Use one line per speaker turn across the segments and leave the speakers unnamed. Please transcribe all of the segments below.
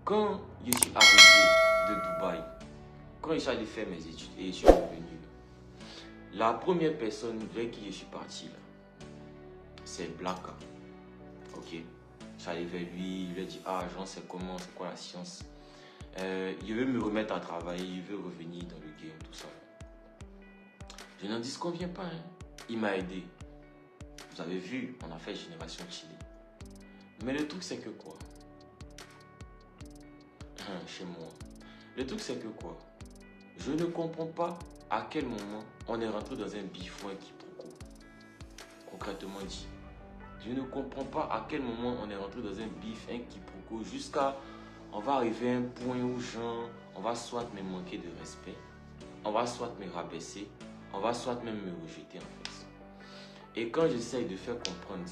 Quand je suis arrivé de Dubaï, quand je suis allé faire mes études et je suis revenu, la première personne vers qui je suis parti, là, c'est Blacka. Ok. Je suis allé vers lui, il lui a dit, ah Jean, c'est comment, c'est quoi la science? Il veut me remettre à travailler, il veut revenir dans le game, tout ça. Je n'en disconviens pas, hein. Il m'a aidé. Vous avez vu, on a fait Génération Chili. Mais le truc c'est que quoi? Chez moi. Le truc c'est que quoi? Je ne comprends pas à quel moment on est rentré dans un bif ou un quiproquo. Concrètement dit. Je ne comprends pas à quel moment on est rentré dans un bif, un quiproquo, jusqu'à on va arriver à un point où genre, on va soit me manquer de respect, on va soit me rabaisser, on va soit même me rejeter en fait. Et quand j'essaye de faire comprendre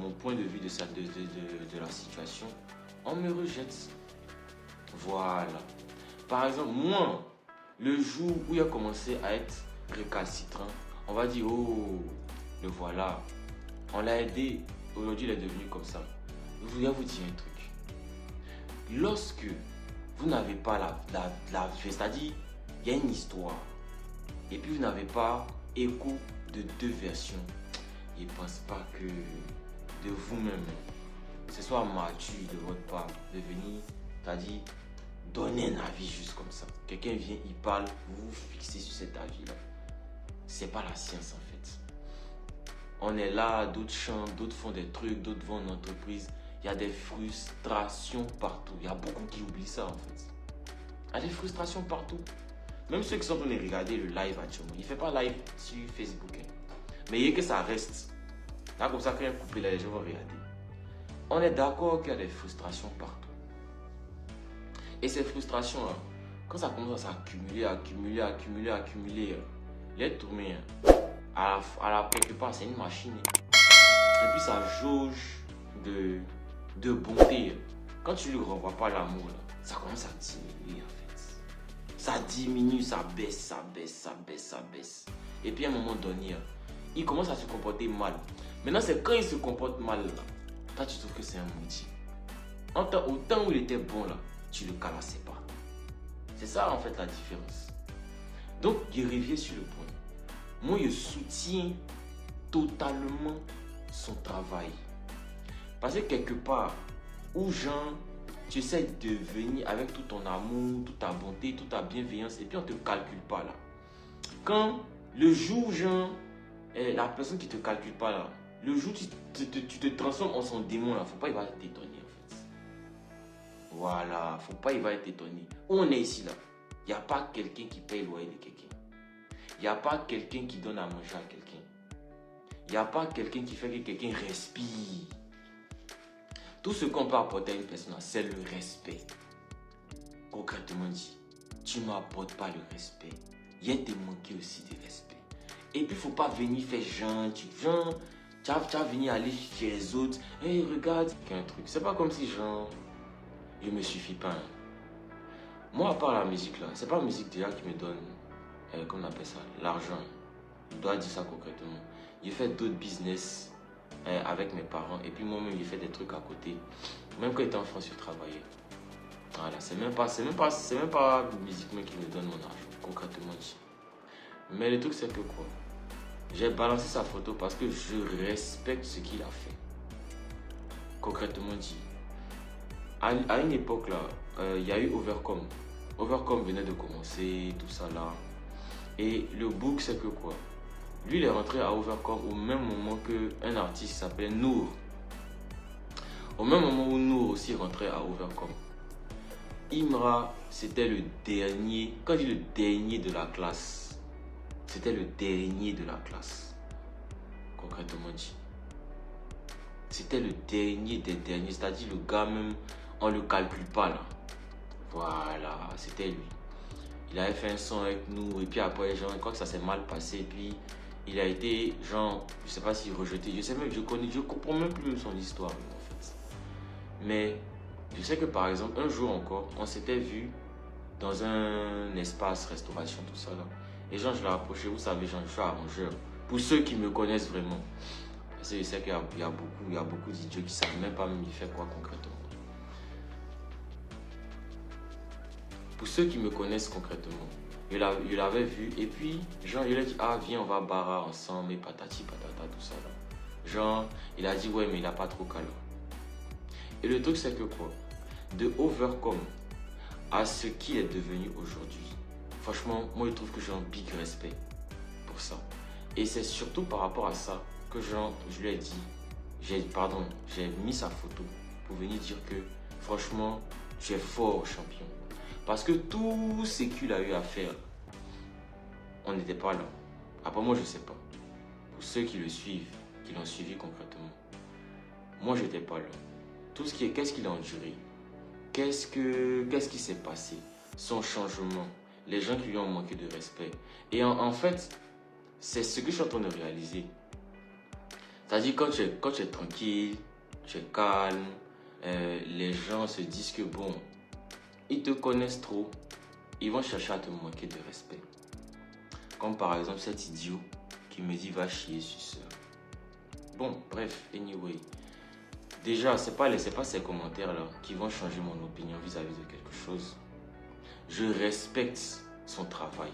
mon point de vue de la situation, on me rejette. Voilà. Par exemple, moi, le jour où il a commencé à être récalcitrant, on va dire, oh, le voilà. On l'a aidé, aujourd'hui il est devenu comme ça. Je voulais vous dire un truc. Lorsque vous n'avez pas la c'est-à-dire, il y a une histoire, et puis vous n'avez pas écho de deux versions, je ne pense pas que de vous-même, ce soit mature de votre part, de venir, c'est-à-dire, donner un avis juste comme ça. Quelqu'un vient, il parle, vous vous fixez sur cet avis-là. C'est pas la science en fait. On est là, d'autres chantent, d'autres font des trucs, d'autres vont en entreprise. Il y a des frustrations partout. Il y a beaucoup qui oublient ça en fait. Il y a des frustrations partout. Même ceux qui sont venus regarder le live actuellement, il ne fait pas live sur Facebook. Hein. Mais il y a que ça reste. Là, comme ça, quand il y a coupé là, les gens vont regarder. On est d'accord qu'il y a des frustrations partout. Et ces frustrations-là, quand ça commence à accumuler, l'être humain, quelque part, c'est une machine. Et puis ça jauge de bonté. Quand tu ne lui renvoies pas l'amour, ça commence à diminuer en fait. Ça diminue, ça baisse. Et puis à un moment donné, il commence à se comporter mal. Maintenant, c'est quand il se comporte mal, là, toi tu trouves que c'est un maudit. Au temps où il était bon, là, tu ne le calassais pas. C'est ça en fait la différence. Donc, je reviens sur le point. Moi, je soutiens totalement son travail. Parce que quelque part, où genre, tu essaies de venir avec tout ton amour, toute ta bonté, toute ta bienveillance, et puis on ne te calcule pas là. Quand le jour, genre, la personne qui ne te calcule pas là, le jour où tu te transformes en son démon là, faut pas, il va t'étonner en fait. Voilà, faut pas, il va être étonné. Où on est ici là, il n'y a pas quelqu'un qui paye le loyer de quelqu'un. Il n'y a pas quelqu'un qui donne à manger à quelqu'un. Il n'y a pas quelqu'un qui fait que quelqu'un respire. Tout ce qu'on peut apporter à une personne, c'est le respect. Concrètement dit, tu ne m'apportes pas le respect. Il y a te manquer aussi de respect. Et puis, il ne faut pas venir faire gentil. Genre, tu vas venir aller chez les autres. Hey, regarde, un truc. C'est pas comme si, genre, je me suffis pas. Hein. Moi, à part la musique, là, c'est pas la musique déjà qui me donne, comment on appelle ça, l'argent. Je dois dire ça concrètement. J'ai fait d'autres business avec mes parents. Et puis moi-même, j'ai fait des trucs à côté. Même quand j'étais en France, je travaillais. Voilà, c'est même pas la musique qui me donne mon argent, concrètement dit. Mais le truc, c'est que quoi? J'ai balancé sa photo parce que je respecte ce qu'il a fait. Concrètement dit. À une époque là, il y a eu Overcome. Overcome venait de commencer, tout ça là. Et le book, c'est que quoi? Lui, il est rentré à Overcome au même moment qu'un artiste qui s'appelait Nour. Au même moment où Nour aussi rentrait à Overcome. Imra, c'était le dernier. Quand je dis le dernier de la classe, c'était le dernier de la classe. Concrètement dit. C'était le dernier des derniers. C'est-à-dire le gars même, on ne le calcule pas là. Voilà, c'était lui. Il avait fait un son avec nous et puis après, genre, je crois que ça s'est mal passé. Et puis, il a été, genre, je sais pas s'il rejeté. Je sais même, je comprends même plus son histoire en fait. Mais je sais que par exemple, un jour encore, on s'était vu dans un espace restauration, tout ça là. Et genre, je l'ai approché, vous savez, genre, je suis arrangeur. Pour ceux qui me connaissent vraiment. Parce que je sais qu'il y a beaucoup d'idiots qui ne savent même pas me faire quoi concrètement. pour ceux qui me connaissent concrètement, je l'avais vu et puis, genre, il a dit, ah, viens, on va barra ensemble et patati patata, tout ça là. Genre, il a dit, ouais, mais il a pas trop calme. Et le truc, c'est que quoi? De Overcome à ce qui est devenu aujourd'hui, franchement, moi, je trouve que j'ai un big respect pour ça. Et c'est surtout par rapport à ça que genre, je lui ai dit, j'ai mis sa photo pour venir dire que, franchement, tu es fort, champion. Parce que tout ce qu'il a eu à faire, on n'était pas là. Après moi, je ne sais pas. Pour ceux qui le suivent, qui l'ont suivi concrètement, moi, je n'étais pas là. Qu'est-ce qu'il a enduré? Qu'est-ce qui s'est passé? Son changement, les gens qui lui ont manqué de respect. Et en fait, c'est ce que je suis en train de réaliser. C'est-à-dire quand tu es tranquille, tu es calme, les gens se disent que bon, ils te connaissent trop, ils vont chercher à te manquer de respect. Comme par exemple cet idiot qui me dit va chier suceur. Bon, bref, anyway. Déjà, c'est pas ces commentaires-là qui vont changer mon opinion vis-à-vis de quelque chose. Je respecte son travail.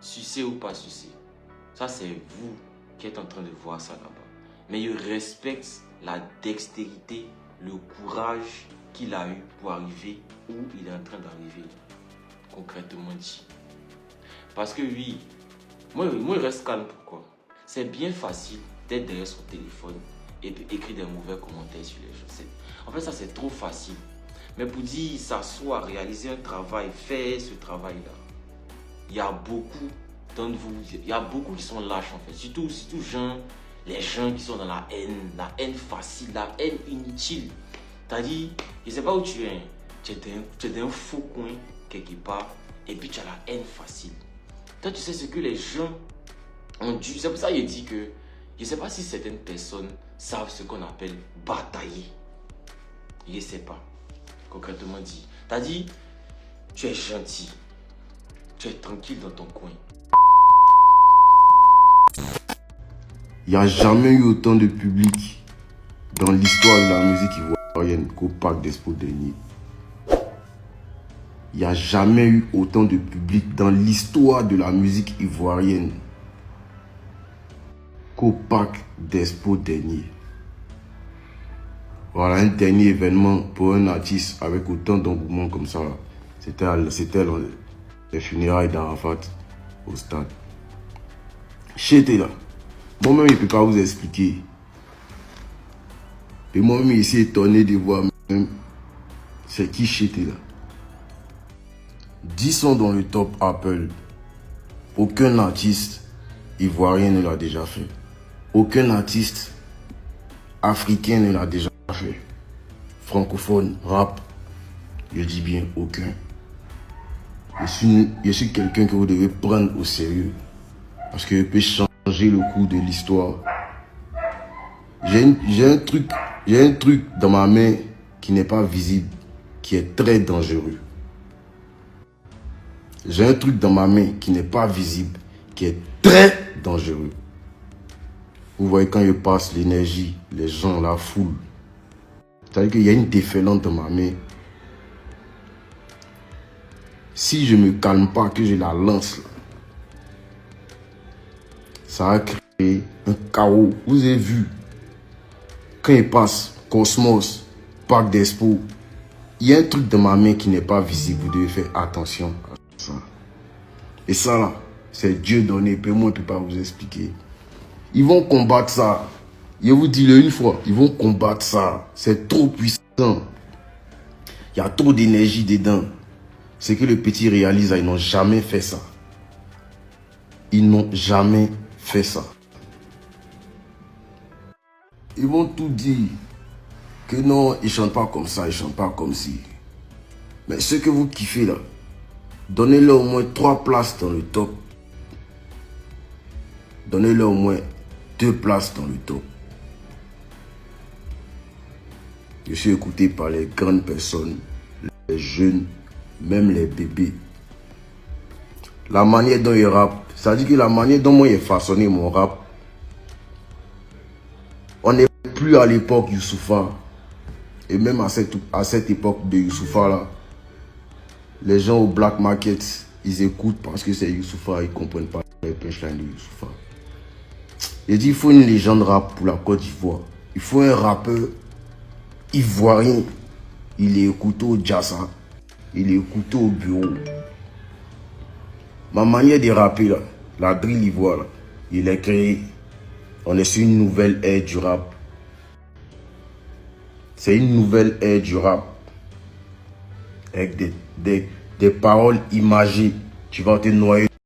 Sucer ou pas sucer. Ça, c'est vous qui êtes en train de voir ça là-bas. Mais je respecte la dextérité, le courage qu'il a eu pour arriver où il est en train d'arriver. Concrètement dit. Parce que oui, moi je reste calme. Pourquoi? C'est bien facile d'être derrière son téléphone et écrire des mauvais commentaires sur les gens. En fait, ça c'est trop facile. Mais pour dire s'asseoir, réaliser un travail, faire ce travail-là, il y a beaucoup d'entre vous, il y a beaucoup qui sont lâches en fait. Surtout les gens qui sont dans la haine facile, la haine inutile. C'est-à-dire, je ne sais pas où tu es, tu es dans un faux coin quelque part et puis tu as la haine facile. Toi, tu sais ce que les gens ont dû. C'est pour ça qu'il dit que je ne sais pas si certaines personnes savent ce qu'on appelle batailler. Je ne sais pas, concrètement dit. C'est-à-dire, tu es gentil, tu es tranquille dans ton coin.
Il n'y a jamais eu autant de public dans l'histoire de la musique ivoirienne qu'au Parc d'Expo dernier. Il n'y a jamais eu autant de public dans l'histoire de la musique ivoirienne qu'au Parc d'Expo dernier. Voilà un dernier événement pour un artiste avec autant d'engouement comme ça. C'était les funérailles d'Arafat au stade. J'étais là. Moi-même, je ne peux pas vous expliquer. Et moi-même, je suis étonné de voir même c'est qui j'étais là. 10 sont dans le top Apple. Aucun artiste ivoirien ne l'a déjà fait. Aucun artiste africain ne l'a déjà fait. Francophone, rap, je dis bien aucun. Je suis quelqu'un que vous devez prendre au sérieux. Parce que je peux changer le cours de l'histoire. J'ai un truc dans ma main qui n'est pas visible, qui est très dangereux. J'ai un truc dans ma main qui n'est pas visible, qui est très dangereux. Vous voyez quand je passe l'énergie, les gens, la foule. C'est-à-dire qu'il y a une déferlante dans ma main. Si je ne me calme pas, que je la lance, ça va créer un chaos. Vous avez vu, quand il passe, Cosmos, Parc d'Expo, il y a un truc dans ma main qui n'est pas visible. Vous devez faire attention à ça. Et ça là, c'est Dieu donné. Moi, je ne peux pas vous expliquer. Ils vont combattre ça. Je vous dis le une fois, ils vont combattre ça. C'est trop puissant. Il y a trop d'énergie dedans. C'est que le petit réalise, ils n'ont jamais fait ça. Ils n'ont jamais fait ça. Ils vont tout dire. Que non, ils ne chantent pas comme ça, ils ne chantent pas comme ci. Mais ce que vous kiffez là, donnez-leur au moins 3 places dans le top. Donnez-leur au moins 2 places dans le top. Je suis écouté par les grandes personnes, les jeunes, même les bébés. La manière dont ils rappent, ça dit que la manière dont moi j'ai façonné mon rap, on n'est plus à l'époque Youssoupha. Et même à cette époque de Youssoupha là, Les gens au black market, ils écoutent parce que c'est Youssoupha, ils comprennent pas les punchlines de Youssoupha. Il dit il faut une légende rap pour la Côte d'Ivoire. Il faut un rappeur ivoirien. Il est écouté au Jassa. Il est écouté au bureau. Ma manière de rapper là, la drill ivoire là, il est créé. On est sur une nouvelle ère du rap. C'est une nouvelle ère du rap. Avec des paroles imagées. Tu vas te noyer.